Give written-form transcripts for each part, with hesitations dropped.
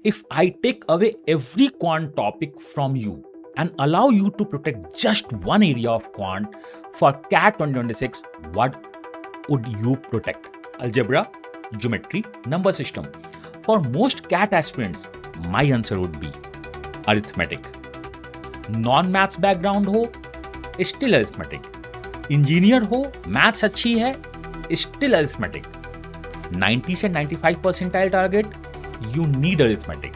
If I take away every quant topic from you and allow you to protect just one area of quant for CAT 2026, what would you protect? Algebra, geometry, number system. For most CAT aspirants, my answer would be arithmetic. Non-maths background हो, still arithmetic. Engineer हो, maths अच्छी है, still arithmetic. 90 से 95 percentile target, you need arithmetic.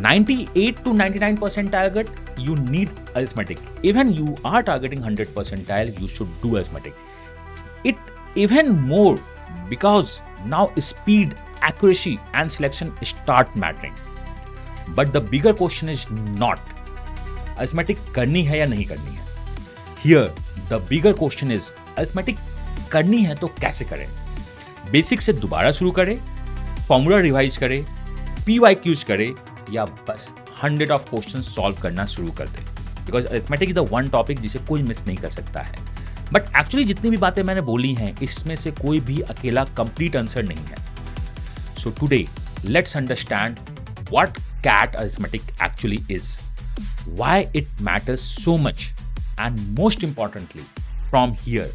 98 to 99 percentile target, you need arithmetic. Even you are targeting 100 percentile, you should do arithmetic. It even more because now speed, accuracy and selection start mattering. But the bigger question is not arithmetic करनी है या नहीं करनी है. Here the bigger question is arithmetic करनी है तो कैसे करें? बेसिक से दोबारा शुरू करें, फॉर्मूला रिवाइज करें, PYQs करें या बस 100 ऑफ क्वेश्चन सॉल्व करना शुरू कर दें. Because arithmetic is the one topic जिसे कोई मिस नहीं कर सकता है. बट एक्चुअली जितनी भी बातें मैंने बोली हैं इसमें से कोई भी अकेला कंप्लीट आंसर नहीं है. So today let's understand what CAT arithmetic actually is, why it matters so much, and most importantly, from here,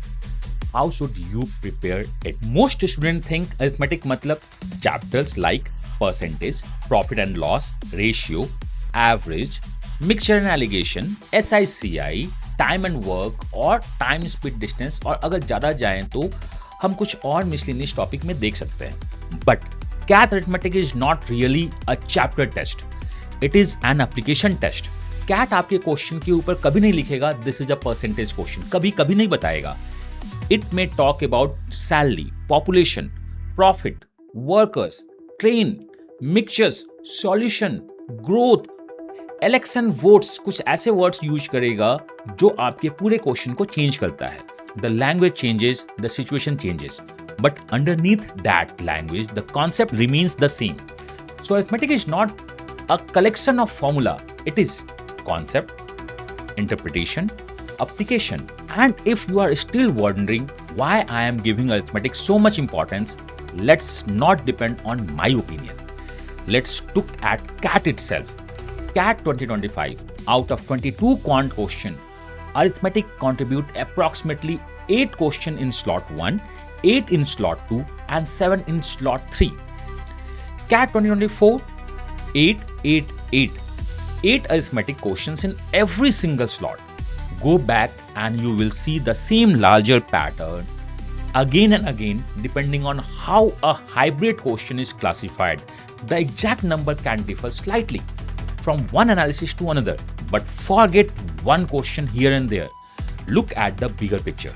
how should you prepare it? Most students think arithmetic matlab chapters like percentage, profit and loss, ratio, average, mixture and alligation, SICI, time and work और time speed distance, और अगर ज़्यादा जाएं तो हम कुछ और miscellaneous topic में देख सकते हैं. But CAT arithmetic is not really a chapter test. It is an application test. CAT आपके क्वेश्चन के ऊपर कभी नहीं लिखेगा this is a percentage question, कभी नहीं बताएगा. It may talk about salary, population, profit, workers, train, mixtures, solution, growth, election, votes, कुछ ऐसे वर्ड्स यूज करेगा जो आपके पूरे क्वेश्चन को चेंज करता है. The language changes, the situation changes, but underneath that language the concept remains the same. So arithmetic is not a collection of formula, it is concept, interpretation, application. And if you are still wondering why I am giving arithmetic so much importance, let's not depend on my opinion. Let's look at CAT itself. CAT 2025, out of 22 quant question, arithmetic contribute approximately 8 question in slot 1, 8 in slot 2 and 7 in slot 3. CAT 2024, 8 arithmetic questions in every single slot. Go back and you will see the same larger pattern again and again depending on how a hybrid question is classified. The exact number can differ slightly from one analysis to another, but forget one question here and there. Look at the bigger picture.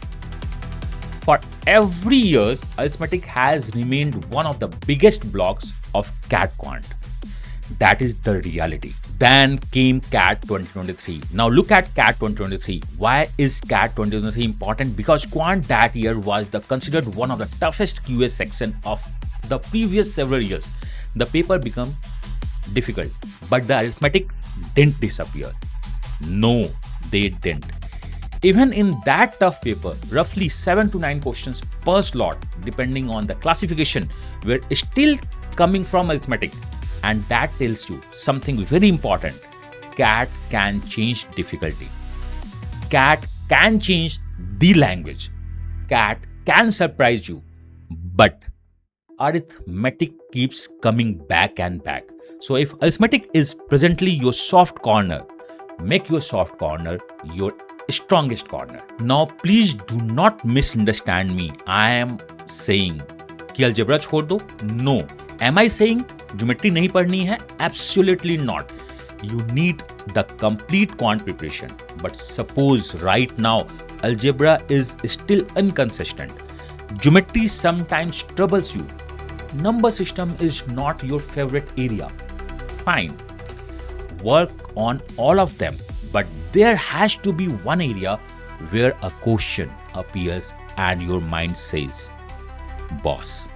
For every years, arithmetic has remained one of the biggest blocks of CAT quant. That is the reality. Then came CAT 2023. Now look at CAT 2023. Why is CAT 2023 important? Because quant that year was considered one of the toughest QA section of the previous several years. The paper became difficult, but the arithmetic didn't disappear. No, they didn't. Even in that tough paper, roughly 7 to 9 questions per slot, depending on the classification, were still coming from arithmetic. And that tells you something very important. CAT can change difficulty. CAT can change the language. CAT can surprise you. But arithmetic keeps coming back and back. So if arithmetic is presently your soft corner, make your soft corner your strongest corner. Now please do not misunderstand me. I am saying कि algebra छोड़ दो? No. Am I saying geometry नहीं पढ़नी है? Absolutely not. You need the complete quant preparation. But suppose right now algebra is still inconsistent. Geometry sometimes troubles you. Number system is not your favorite area. Fine. Work on all of them. But there has to be one area where a question appears and your mind says, boss,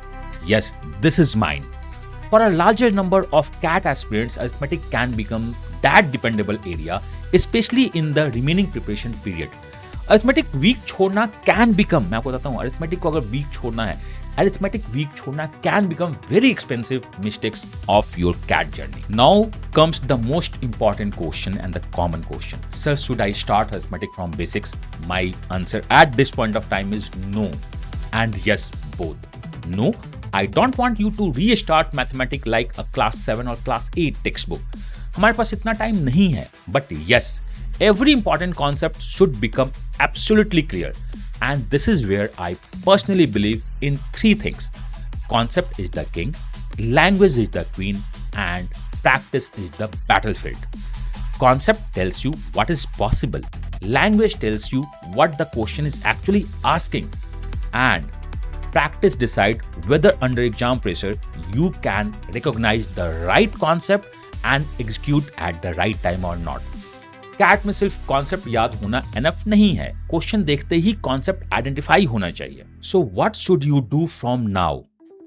yes, this is mine. For a larger number of CAT aspirants, arithmetic can become that dependable area, especially in the remaining preparation period. Arithmetic weak छोड़ना can become, मैं आपको बताता हूँ, arithmetic को अगर weak छोड़ना है, arithmetic week छोड़ना can become very expensive mistakes of your CAT journey. Now comes the most important question and the common question. Sir, should I start arithmetic from basics? My answer at this point of time is no and yes both. No, I don't want you to restart mathematics like a class 7 or class 8 textbook. हमारे पास इतना time नहीं है, but yes, every important concept should become absolutely clear. And this is where I personally believe in three things. Concept is the king, language is the queen, and practice is the battlefield. Concept tells you what is possible. Language tells you what the question is actually asking. And practice decide whether under exam pressure you can recognize the right concept and execute at the right time or not. CAT में सिर्फ concept याद होना enough नहीं है, question देखते ही concept identify होना चाहिए. So what should you do from now?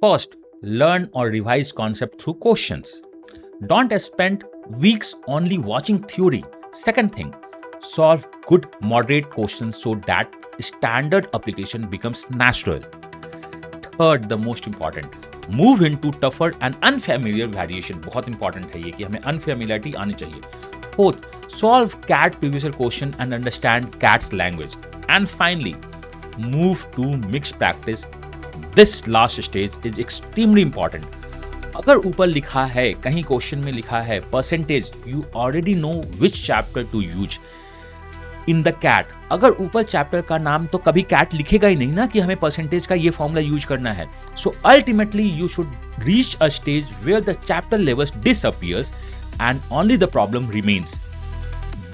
First, learn और revise concept through questions. Don't spend weeks only watching theory. Second thing, solve good moderate questions so that standard application becomes natural. Third, the most important, move into tougher and unfamiliar variation. बहुत important है ये कि हमें अनफेमिलियरिटी आनी चाहिए. Fourth, solve CAT previous year question and understand CAT's language. And finally, move to mixed practice. This last stage is extremely important. अगर ऊपर लिखा है, कहीं क्वेश्चन में लिखा है percentage, you already know which chapter to use in the CAT. अगर ऊपर चैप्टर का नाम तो कभी CAT लिखेगा ही नहीं ना कि हमें परसेंटेज का ये फॉर्मूला यूज करना है. So ultimately you should reach a stage where the chapter levels disappears and only the problem remains.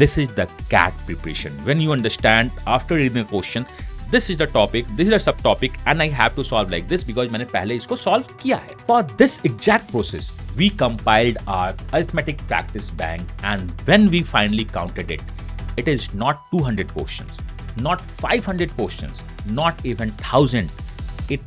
This is the CAT preparation. When you understand after reading the question, this is the topic, this is a subtopic, and I have to solve like this because मैंने पहले इसको solve किया है. For this exact process, we compiled our arithmetic practice bank, and when we finally counted it, it is not 200 questions, not 500 questions, not even 1000. It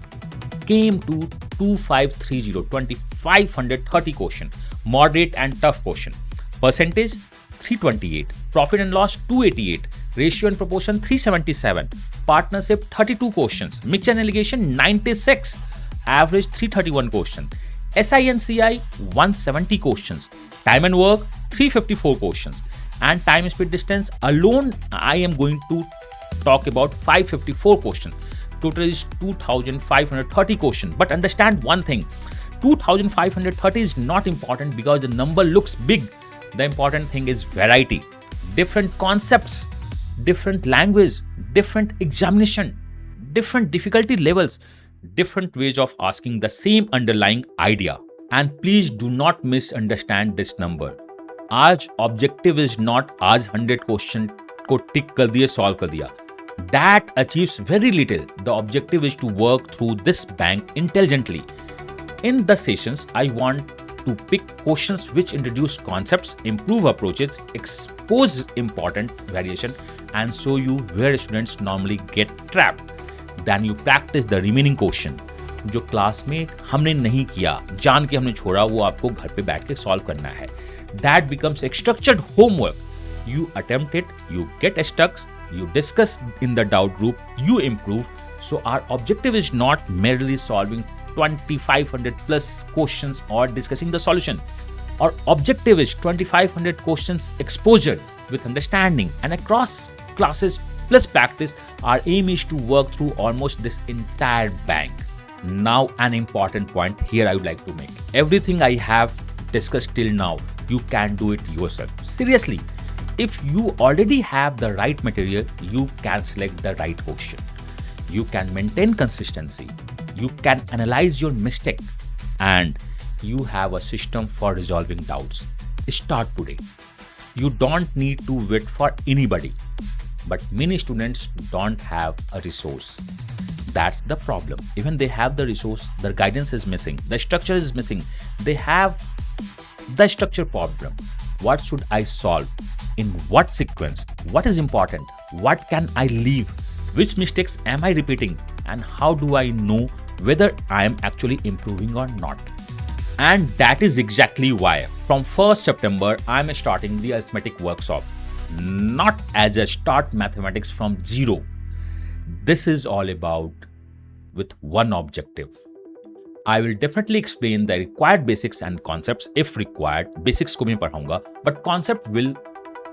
came to 2530 question. Moderate and tough question. Percentage 328, profit and loss 288, ratio and proportion 377, partnership 32 questions, mixture and allegation 96, average 331 question, SI and CI 170 questions, time and work 354 questions, and time speed distance alone I am going to talk about 554 questions. Total is 2530 questions. But understand one thing, 2530 is not important because the number looks big. The important thing is variety, different concepts, different language, different examination, different difficulty levels, different ways of asking the same underlying idea. And please do not misunderstand this number. आज objective is not आज 100 question को टिक कर दिए, solve कर दिया. That achieves very little. The objective is to work through this bank intelligently. In the sessions, I want to pick questions which introduce concepts, improve approaches, expose important variation, and show you where students normally get trapped. Then you practice the remaining question. जो class में हमने नहीं किया, जान के हमने छोड़ा, वो आपको घर पे बैठ के सॉल्व करना है. That becomes a structured homework. You attempt it, you get stuck, you discuss in the doubt group, you improve. So our objective is not merely solving 2500 plus questions or discussing the solution. Our objective is 2500 questions exposure with understanding, and across classes plus practice, our aim is to work through almost this entire bank. Now an important point here I would like to make. Everything I have discussed till now, you can do it yourself. Seriously, if you already have the right material, you can select the right question. You can maintain consistency. You can analyze your mistake, and you have a system for resolving doubts. Start today. You don't need to wait for anybody, but many students don't have a resource. That's the problem. Even they have the resource, the guidance is missing, the structure is missing. They have the structure problem. What should I solve? In what sequence? What is important? What can I leave? Which mistakes am I repeating? And how do I know whether I am actually improving or not? And that is exactly why from 1st September, I am starting the arithmetic workshop. Not as a start mathematics from zero. This is all about with one objective. I will definitely explain the required basics and concepts if required. Basics को भी पढ़ाऊंगा, but concept will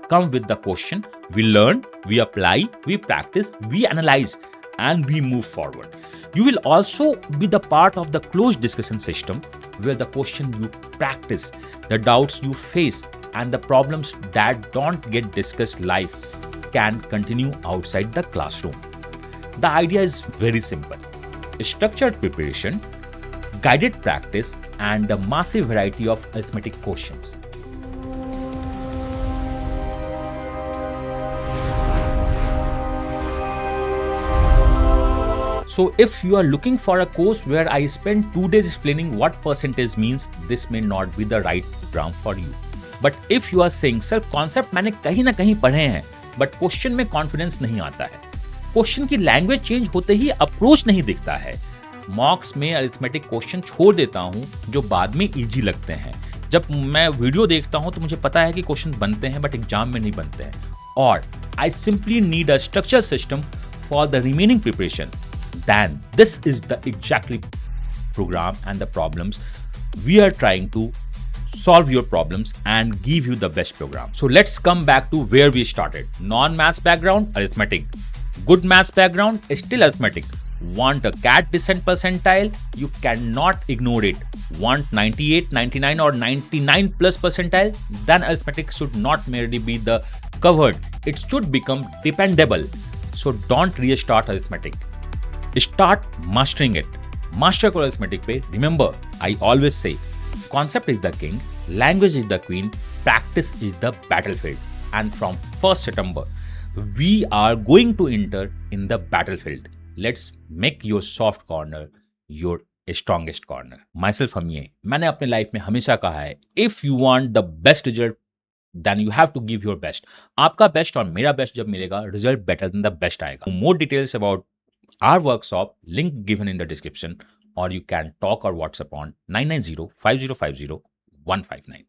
come with the question. We learn, we apply, we practice, we analyze, and we move forward. You will also be the part of the closed discussion system where the question you practice, the doubts you face, and the problems that don't get discussed live can continue outside the classroom. The idea is very simple. Structured preparation, guided practice, and a massive variety of arithmetic questions. So if you are looking for a course where I spend 2 days explaining what percentage means, this may not be the right program for you. But if you are saying, sir, concept मैंने कहीं ना कहीं पढ़े हैं, but question में confidence नहीं आता है, क्वेश्चन की लैंग्वेज चेंज होते ही अप्रोच नहीं दिखता है, मॉक्स में अरिथमेटिक क्वेश्चन छोड़ देता हूं जो बाद में इजी लगते हैं, जब मैं वीडियो देखता हूं तो मुझे पता है कि क्वेश्चन बनते हैं बट एग्जाम में नहीं बनते हैं, और I simply need a structure system for the remaining preparation, then this is the exactly program and the problems we are trying to solve your problems and give you the best program. So let's come back to where we started. Non-maths background, arithmetic. Good maths background, still arithmetic. Want a CAT descent percentile? You cannot ignore it. Want 98, 99 or 99 plus percentile? Then arithmetic should not merely be the covered. It should become dependable. So don't restart arithmetic. Start mastering it. Master करो arithmetic पे. Remember, I always say, concept is the king, language is the queen, practice is the battlefield. And from 1st September, we are going to enter in the battlefield. Let's make your soft corner your strongest corner. Myself Hamiye, मैंने अपने life में हमेशा कहा है, if you want the best result, then you have to give your best. आपका best और मेरा best जब मिलेगा, result better than the best आएगा. More details about our workshop, link given in the description, or you can talk or WhatsApp on 990-5050-159.